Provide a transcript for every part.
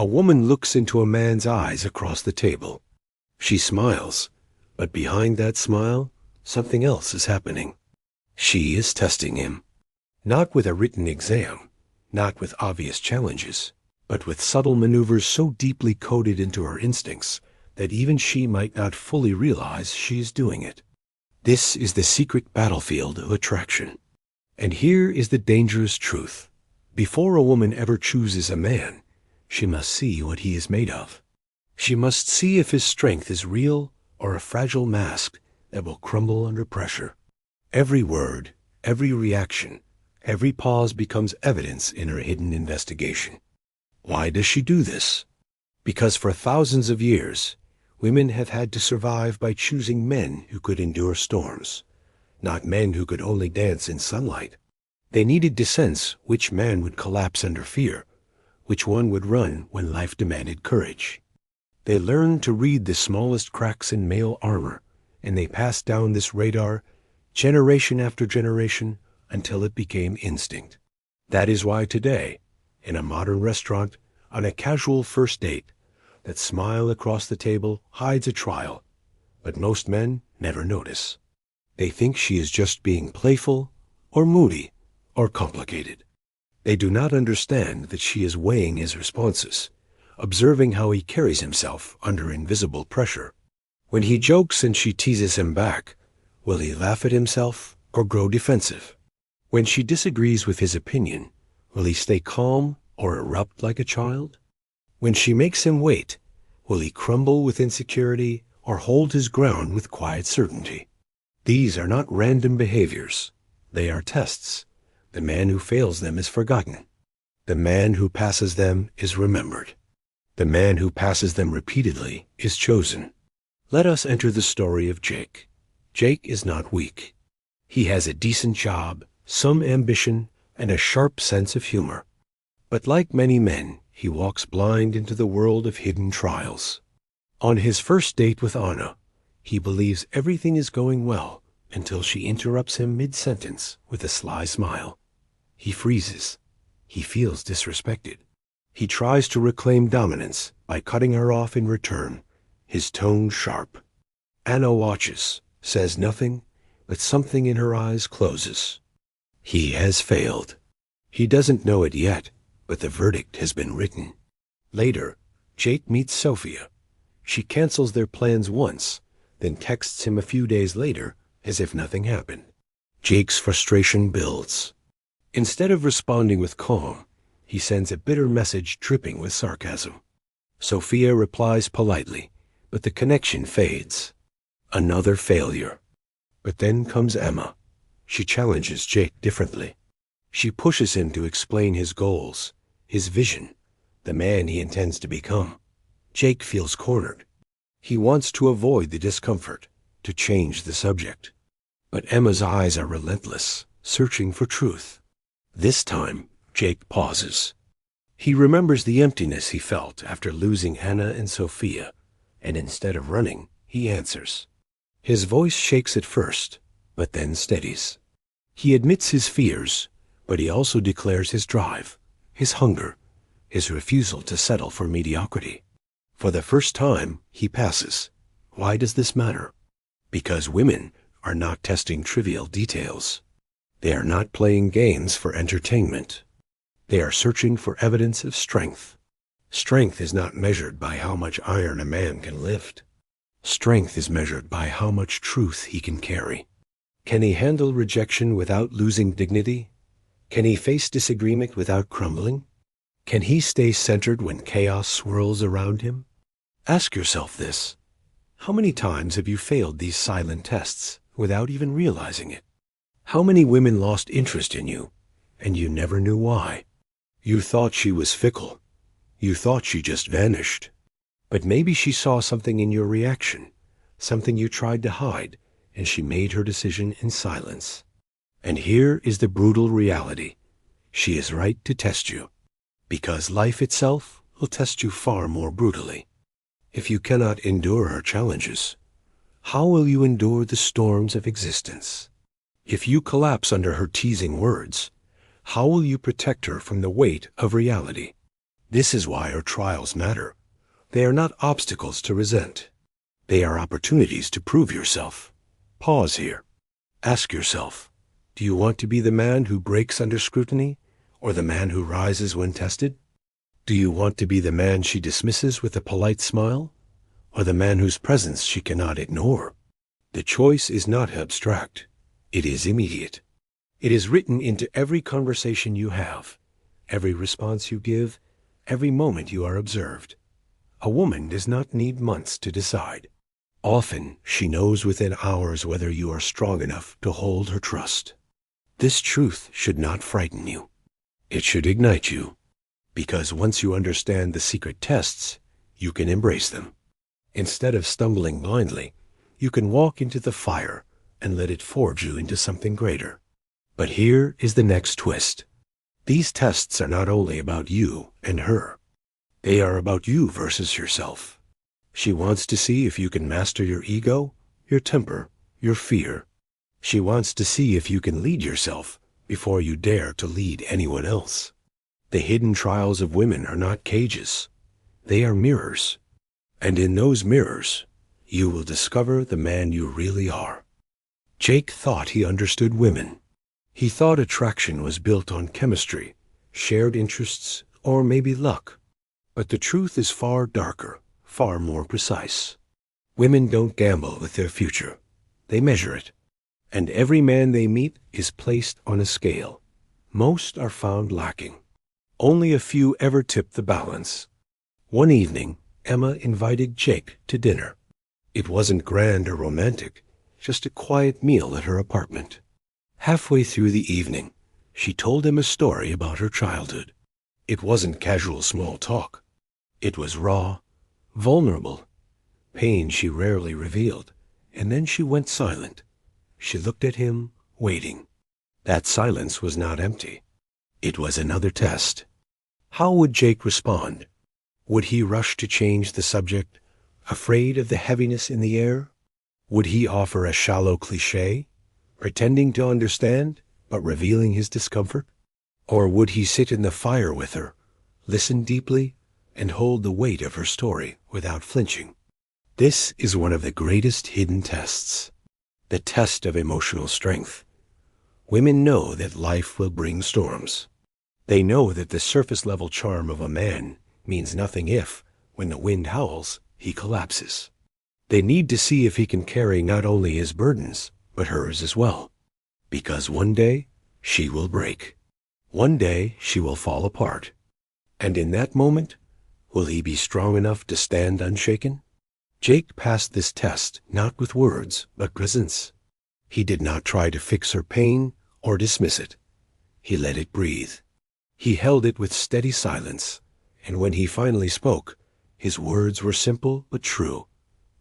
A woman looks into a man's eyes across the table. She smiles, but behind that smile, something else is happening. She is testing him. Not with a written exam, not with obvious challenges, but with subtle maneuvers so deeply coded into her instincts that even she might not fully realize she is doing it. This is the secret battlefield of attraction. And here is the dangerous truth. Before a woman ever chooses a man, she must see what he is made of. She must see if his strength is real or a fragile mask that will crumble under pressure. Every word, every reaction, every pause becomes evidence in her hidden investigation. Why does she do this? Because for thousands of years, women have had to survive by choosing men who could endure storms, not men who could only dance in sunlight. They needed to sense which man would collapse under fear, which one would run when life demanded courage. They learned to read the smallest cracks in male armor, and they passed down this radar generation after generation until it became instinct. That is why today, in a modern restaurant, on a casual first date, that smile across the table hides a trial, but most men never notice. They think she is just being playful, or moody, or complicated. They do not understand that she is weighing his responses, observing how he carries himself under invisible pressure. When he jokes and she teases him back, will he laugh at himself or grow defensive? When she disagrees with his opinion, will he stay calm or erupt like a child? When she makes him wait, will he crumble with insecurity or hold his ground with quiet certainty? These are not random behaviors. They are tests. The man who fails them is forgotten. The man who passes them is remembered. The man who passes them repeatedly is chosen. Let us enter the story of Jake. Jake is not weak. He has a decent job, some ambition, and a sharp sense of humor. But like many men, he walks blind into the world of hidden trials. On his first date with Anna, he believes everything is going well until she interrupts him mid-sentence with a sly smile. He freezes. He feels disrespected. He tries to reclaim dominance by cutting her off in return, his tone sharp. Anna watches, says nothing, but something in her eyes closes. He has failed. He doesn't know it yet, but the verdict has been written. Later, Jake meets Sophia. She cancels their plans once, then texts him a few days later as if nothing happened. Jake's frustration builds. Instead of responding with calm, he sends a bitter message dripping with sarcasm. Sophia replies politely, but the connection fades. Another failure. But then comes Emma. She challenges Jake differently. She pushes him to explain his goals, his vision, the man he intends to become. Jake feels cornered. He wants to avoid the discomfort, to change the subject. But Emma's eyes are relentless, searching for truth. This time, Jake pauses. He remembers the emptiness he felt after losing Anna and Sophia, and instead of running, he answers. His voice shakes at first, but then steadies. He admits his fears, but he also declares his drive, his hunger, his refusal to settle for mediocrity. For the first time, he passes. Why does this matter? Because women are not testing trivial details. They are not playing games for entertainment. They are searching for evidence of strength. Strength is not measured by how much iron a man can lift. Strength is measured by how much truth he can carry. Can he handle rejection without losing dignity? Can he face disagreement without crumbling? Can he stay centered when chaos swirls around him? Ask yourself this. How many times have you failed these silent tests without even realizing it? How many women lost interest in you, and you never knew why? You thought she was fickle. You thought she just vanished. But maybe she saw something in your reaction, something you tried to hide, and she made her decision in silence. And here is the brutal reality. She is right to test you, because life itself will test you far more brutally. If you cannot endure her challenges, how will you endure the storms of existence? If you collapse under her teasing words, how will you protect her from the weight of reality? This is why our trials matter. They are not obstacles to resent. They are opportunities to prove yourself. Pause here. Ask yourself, do you want to be the man who breaks under scrutiny, or the man who rises when tested? Do you want to be the man she dismisses with a polite smile, or the man whose presence she cannot ignore? The choice is not abstract. It is immediate. It is written into every conversation you have, every response you give, every moment you are observed. A woman does not need months to decide. Often she knows within hours whether you are strong enough to hold her trust. This truth should not frighten you. It should ignite you, because once you understand the secret tests, you can embrace them. Instead of stumbling blindly, you can walk into the fire and let it forge you into something greater. But here is the next twist. These tests are not only about you and her. They are about you versus yourself. She wants to see if you can master your ego, your temper, your fear. She wants to see if you can lead yourself before you dare to lead anyone else. The hidden trials of women are not cages. They are mirrors. And in those mirrors, you will discover the man you really are. Jake thought he understood women. He thought attraction was built on chemistry, shared interests, or maybe luck. But the truth is far darker, far more precise. Women don't gamble with their future. They measure it. And every man they meet is placed on a scale. Most are found lacking. Only a few ever tip the balance. One evening, Emma invited Jake to dinner. It wasn't grand or romantic, just a quiet meal at her apartment. Halfway through the evening, she told him a story about her childhood. It wasn't casual small talk. It was raw, vulnerable, pain she rarely revealed, and then she went silent. She looked at him, waiting. That silence was not empty. It was another test. How would Jake respond? Would he rush to change the subject, afraid of the heaviness in the air? Would he offer a shallow cliché, pretending to understand, but revealing his discomfort? Or would he sit in the fire with her, listen deeply, and hold the weight of her story without flinching? This is one of the greatest hidden tests, the test of emotional strength. Women know that life will bring storms. They know that the surface-level charm of a man means nothing if, when the wind howls, he collapses. They need to see if he can carry not only his burdens, but hers as well. Because one day, she will break. One day, she will fall apart. And in that moment, will he be strong enough to stand unshaken? Jake passed this test not with words, but presence. He did not try to fix her pain or dismiss it. He let it breathe. He held it with steady silence, and when he finally spoke, his words were simple but true.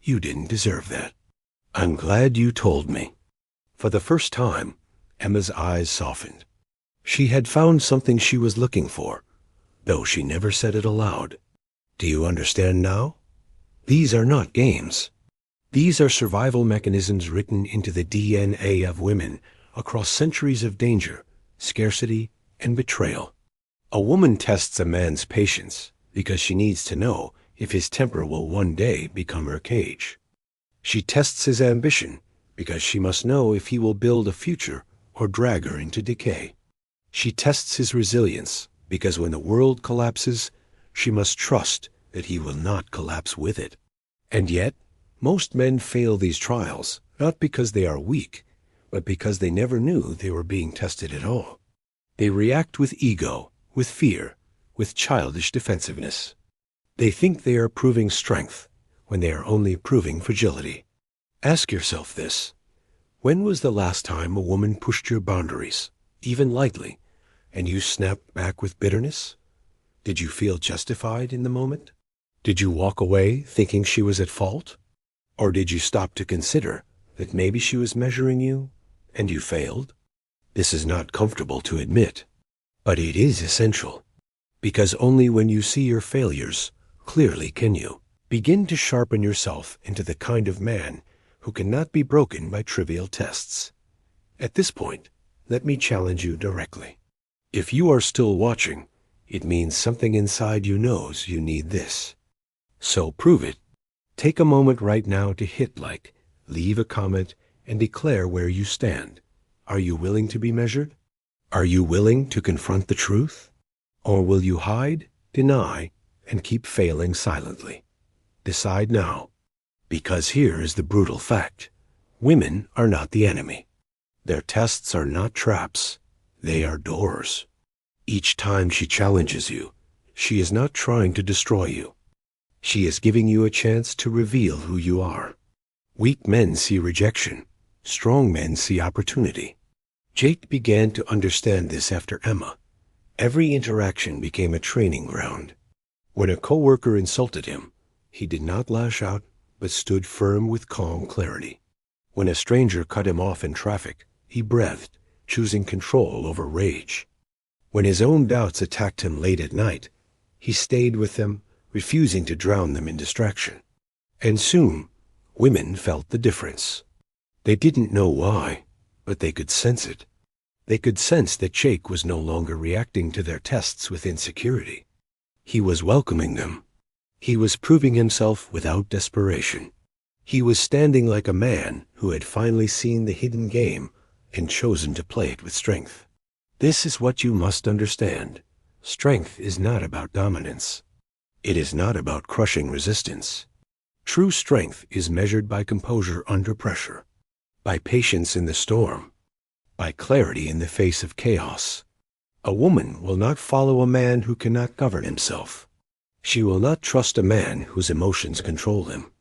You didn't deserve that. I'm glad you told me. For the first time, Emma's eyes softened. She had found something she was looking for, though she never said it aloud. Do you understand now? These are not games. These are survival mechanisms written into the DNA of women across centuries of danger, scarcity, and betrayal. A woman tests a man's patience because she needs to know if his temper will one day become her cage. She tests his ambition because she must know if he will build a future or drag her into decay. She tests his resilience because when the world collapses, she must trust that he will not collapse with it. And yet, most men fail these trials not because they are weak, but because they never knew they were being tested at all. They react with ego, with fear, with childish defensiveness. They think they are proving strength when they are only proving fragility. Ask yourself this. When was the last time a woman pushed your boundaries, even lightly, and you snapped back with bitterness? Did you feel justified in the moment? Did you walk away thinking she was at fault? Or did you stop to consider that maybe she was measuring you and you failed? This is not comfortable to admit, but it is essential, because only when you see your failures clearly can you begin to sharpen yourself into the kind of man who cannot be broken by trivial tests. At this point, let me challenge you directly. If you are still watching, It means something inside you knows you need this. So prove it. Take a moment right now to hit like, leave a comment, and declare where you stand. Are you willing to be measured? Are you willing to confront the truth? Or will you hide, deny, and keep failing silently? Decide now. Because here is the brutal fact. Women are not the enemy. Their tests are not traps. They are doors. Each time she challenges you, she is not trying to destroy you. She is giving you a chance to reveal who you are. Weak men see rejection. Strong men see opportunity. Jake began to understand this after Emma. Every interaction became a training ground. When a coworker insulted him, he did not lash out, but stood firm with calm clarity. When a stranger cut him off in traffic, he breathed, choosing control over rage. When his own doubts attacked him late at night, he stayed with them, refusing to drown them in distraction. And soon, women felt the difference. They didn't know why, but they could sense it. They could sense that Jake was no longer reacting to their tests with insecurity. He was welcoming them. He was proving himself without desperation. He was standing like a man who had finally seen the hidden game and chosen to play it with strength. This is what you must understand. Strength is not about dominance. It is not about crushing resistance. True strength is measured by composure under pressure, by patience in the storm, by clarity in the face of chaos. A woman will not follow a man who cannot govern himself. She will not trust a man whose emotions control him.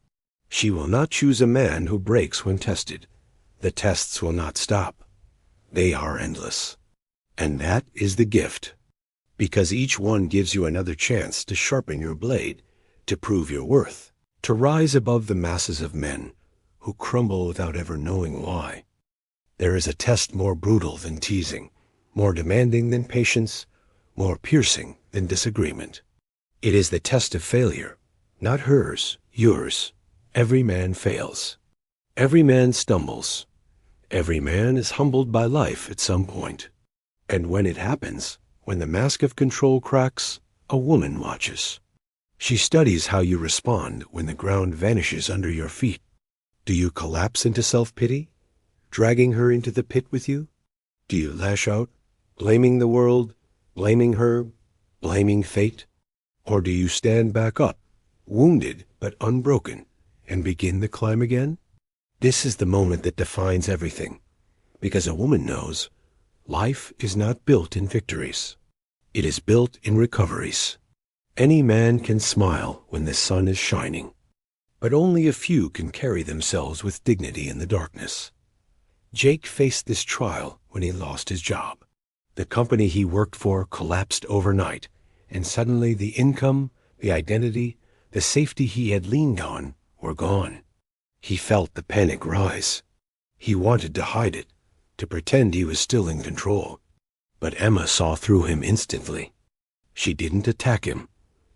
She will not choose a man who breaks when tested. The tests will not stop. They are endless. And that is the gift. Because each one gives you another chance to sharpen your blade, to prove your worth, to rise above the masses of men who crumble without ever knowing why. There is a test more brutal than teasing, more demanding than patience, more piercing than disagreement. It is the test of failure, not hers, yours. Every man fails. Every man stumbles. Every man is humbled by life at some point. And when it happens, when the mask of control cracks, a woman watches. She studies how you respond when the ground vanishes under your feet. Do you collapse into self-pity, dragging her into the pit with you? Do you lash out, blaming the world, blaming her, blaming fate? Or do you stand back up, wounded but unbroken, and begin the climb again? This is the moment that defines everything, because a woman knows life is not built in victories. It is built in recoveries. Any man can smile when the sun is shining, but only a few can carry themselves with dignity in the darkness. Jake faced this trial when he lost his job. The company he worked for collapsed overnight, and suddenly the income, the identity, the safety he had leaned on were gone. He felt the panic rise. He wanted to hide it, to pretend he was still in control. But Emma saw through him instantly. She didn't attack him,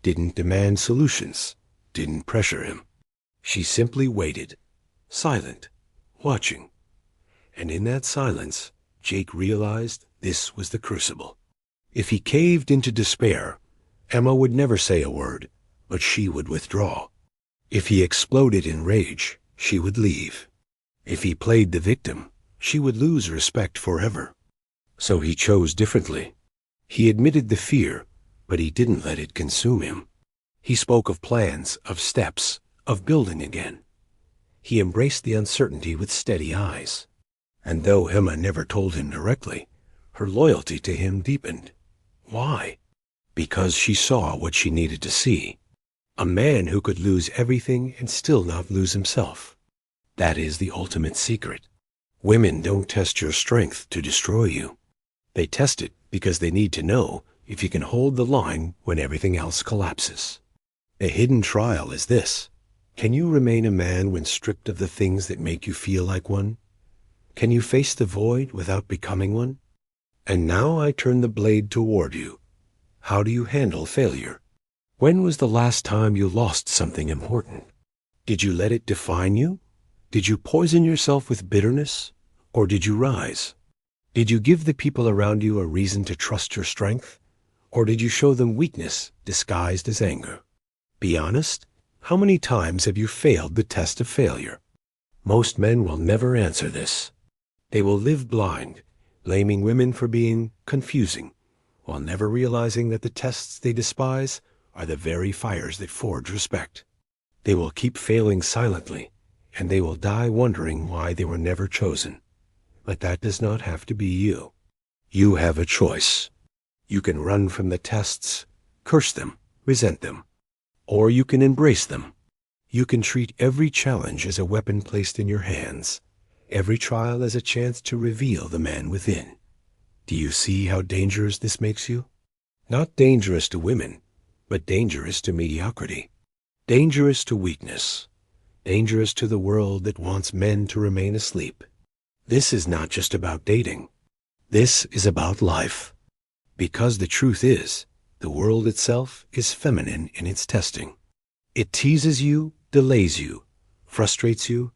didn't demand solutions, didn't pressure him. She simply waited, silent, watching. And in that silence, Jake realized this was the crucible. If he caved into despair, Emma would never say a word, but she would withdraw. If he exploded in rage, she would leave. If he played the victim, she would lose respect forever. So he chose differently. He admitted the fear, but he didn't let it consume him. He spoke of plans, of steps, of building again. He embraced the uncertainty with steady eyes. And though Emma never told him directly, her loyalty to him deepened. Why? Because she saw what she needed to see. A man who could lose everything and still not lose himself. That is the ultimate secret. Women don't test your strength to destroy you. They test it because they need to know if you can hold the line when everything else collapses. A hidden trial is this. Can you remain a man when stripped of the things that make you feel like one? Can you face the void without becoming one? And now I turn the blade toward you. How do you handle failure? When was the last time you lost something important? Did you let it define you? Did you poison yourself with bitterness? Or did you rise? Did you give the people around you a reason to trust your strength? Or did you show them weakness disguised as anger? Be honest. How many times have you failed the test of failure? Most men will never answer this. They will live blind, blaming women for being confusing, while never realizing that the tests they despise are the very fires that forge respect. They will keep failing silently, and they will die wondering why they were never chosen. But that does not have to be you. You have a choice. You can run from the tests, curse them, resent them, or you can embrace them. You can treat every challenge as a weapon placed in your hands, every trial as a chance to reveal the man within. Do you see how dangerous this makes you? Not dangerous to women, but dangerous to mediocrity, dangerous to weakness, dangerous to the world that wants men to remain asleep. This is not just about dating. This is about life. Because the truth is, the world itself is feminine in its testing. It teases you, delays you, frustrates you,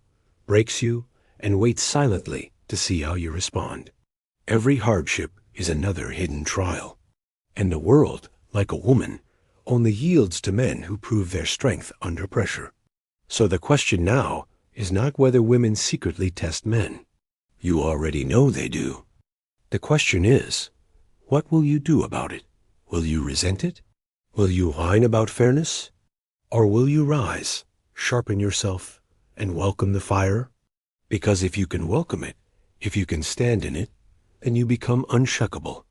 breaks you, and waits silently to see how you respond. Every hardship is another hidden trial. And the world, like a woman, only yields to men who prove their strength under pressure. So the question now is not whether women secretly test men. You already know they do. The question is, what will you do about it? Will you resent it? Will you whine about fairness? Or will you rise, sharpen yourself, and welcome the fire? Because if you can welcome it, if you can stand in it, then you become unshuckable.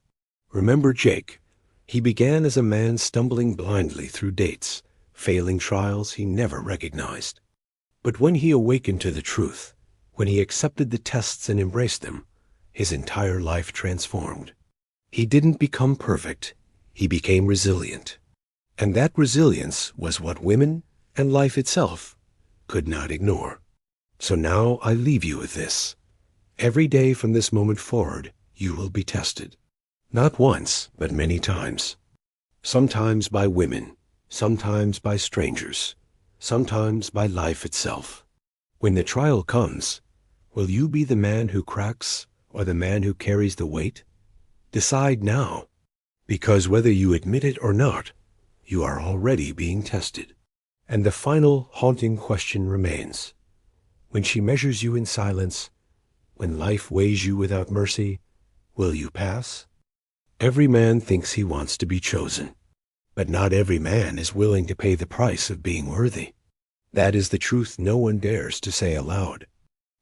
Remember Jake. He began as a man stumbling blindly through dates, failing trials he never recognized. But when he awakened to the truth, when he accepted the tests and embraced them, his entire life transformed. He didn't become perfect. He became resilient. And that resilience was what women and life itself could not ignore. So now I leave you with this. Every day from this moment forward, you will be tested. Not once, but many times. Sometimes by women, sometimes by strangers, sometimes by life itself. When the trial comes, will you be the man who cracks or the man who carries the weight? Decide now, because whether you admit it or not, you are already being tested. And the final haunting question remains. When she measures you in silence, when life weighs you without mercy, will you pass? Every man thinks he wants to be chosen, but not every man is willing to pay the price of being worthy. That is the truth no one dares to say aloud.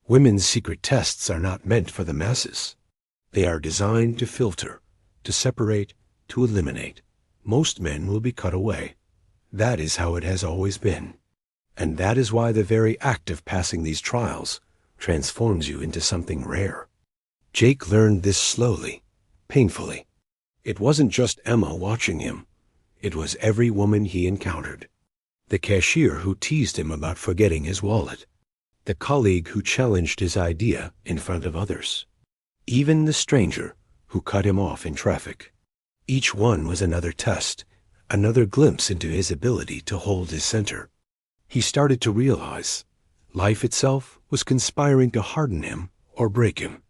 Women's secret tests are not meant for the masses. They are designed to filter, to separate, to eliminate. Most men will be cut away. That is how it has always been. And that is why the very act of passing these trials transforms you into something rare. Jake learned this slowly, painfully. It wasn't just Emma watching him. It was every woman he encountered. The cashier who teased him about forgetting his wallet. The colleague who challenged his idea in front of others. Even the stranger who cut him off in traffic. Each one was another test, another glimpse into his ability to hold his center. He started to realize life itself was conspiring to harden him or break him.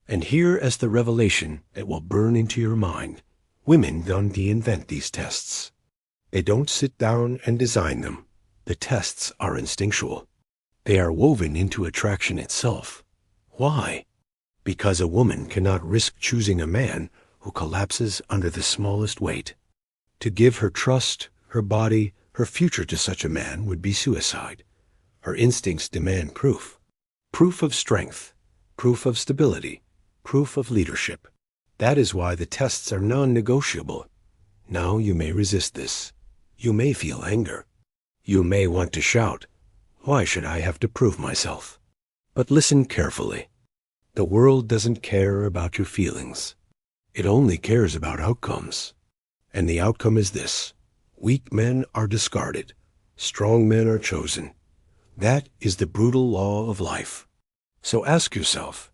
And here is the revelation that will burn into your mind. Women don't invent these tests. They don't sit down and design them. The tests are instinctual. They are woven into attraction itself. Why? Because a woman cannot risk choosing a man who collapses under the smallest weight. To give her trust, her body, her future to such a man would be suicide. Her instincts demand proof. Proof of strength, proof of stability, proof of leadership. That is why the tests are non-negotiable. Now you may resist this. You may feel anger. You may want to shout, "Why should I have to prove myself?" But listen carefully. The world doesn't care about your feelings. It only cares about outcomes. And the outcome is this. Weak men are discarded. Strong men are chosen. That is the brutal law of life. So ask yourself,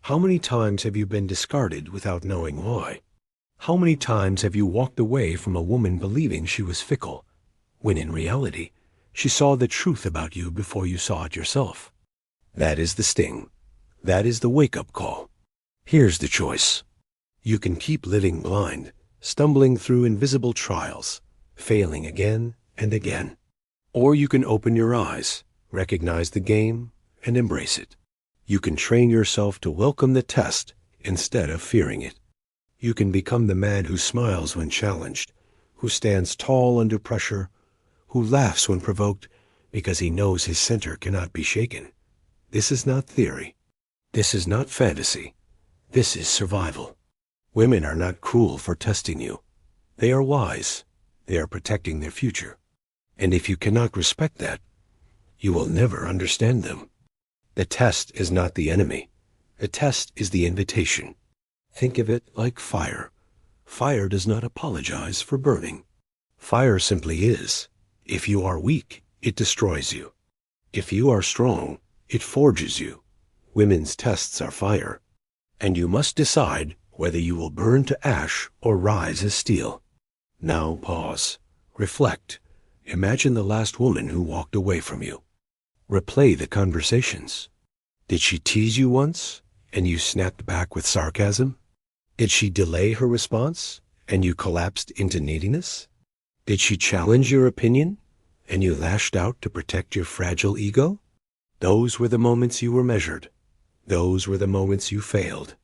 how many times have you been discarded without knowing why? How many times have you walked away from a woman believing she was fickle, when in reality, she saw the truth about you before you saw it yourself? That is the sting. That is the wake-up call. Here's the choice. You can keep living blind, stumbling through invisible trials, failing again and again. Or you can open your eyes, recognize the game, and embrace it. You can train yourself to welcome the test instead of fearing it. You can become the man who smiles when challenged, who stands tall under pressure, who laughs when provoked because he knows his center cannot be shaken. This is not theory. This is not fantasy. This is survival. Women are not cruel for testing you. They are wise. They are protecting their future. And if you cannot respect that, you will never understand them. The test is not the enemy. The test is the invitation. Think of it like fire. Fire does not apologize for burning. Fire simply is. If you are weak, it destroys you. If you are strong, it forges you. Women's tests are fire. And you must decide whether you will burn to ash or rise as steel. Now pause. Reflect. Imagine the last woman who walked away from you. Replay the conversations. Did she tease you once, and you snapped back with sarcasm? Did she delay her response, and you collapsed into neediness? Did she challenge your opinion, and you lashed out to protect your fragile ego? Those were the moments you were measured. Those were the moments you failed.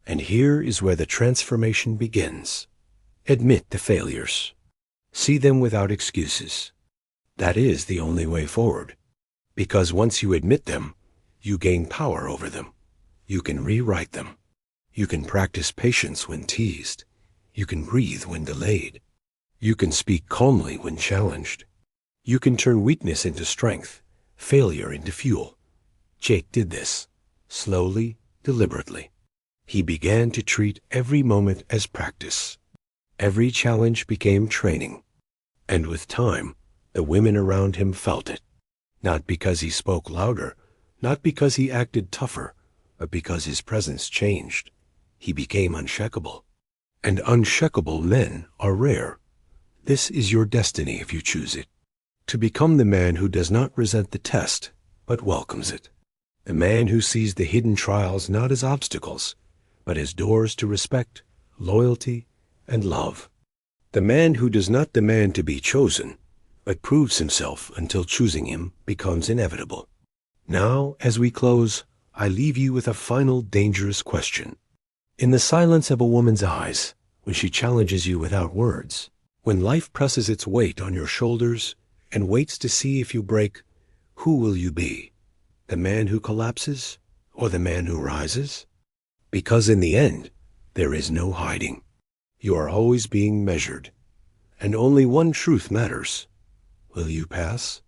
And here is where the transformation begins. Admit the failures. See them without excuses. That is the only way forward. Because once you admit them, you gain power over them. You can rewrite them. You can practice patience when teased. You can breathe when delayed. You can speak calmly when challenged. You can turn weakness into strength, failure into fuel. Jake did this, slowly, deliberately. He began to treat every moment as practice. Every challenge became training. And with time, the women around him felt it. Not because he spoke louder, not because he acted tougher, but because his presence changed. He became unshakable. And unshakable men are rare. This is your destiny if you choose it. To become the man who does not resent the test, but welcomes it. The man who sees the hidden trials not as obstacles, but as doors to respect, loyalty, and love. The man who does not demand to be chosen, but proves himself until choosing him becomes inevitable. Now, as we close, I leave you with a final dangerous question. In the silence of a woman's eyes, when she challenges you without words, when life presses its weight on your shoulders and waits to see if you break, who will you be? The man who collapses or the man who rises? Because in the end, there is no hiding. You are always being measured, and only one truth matters. Will you pass?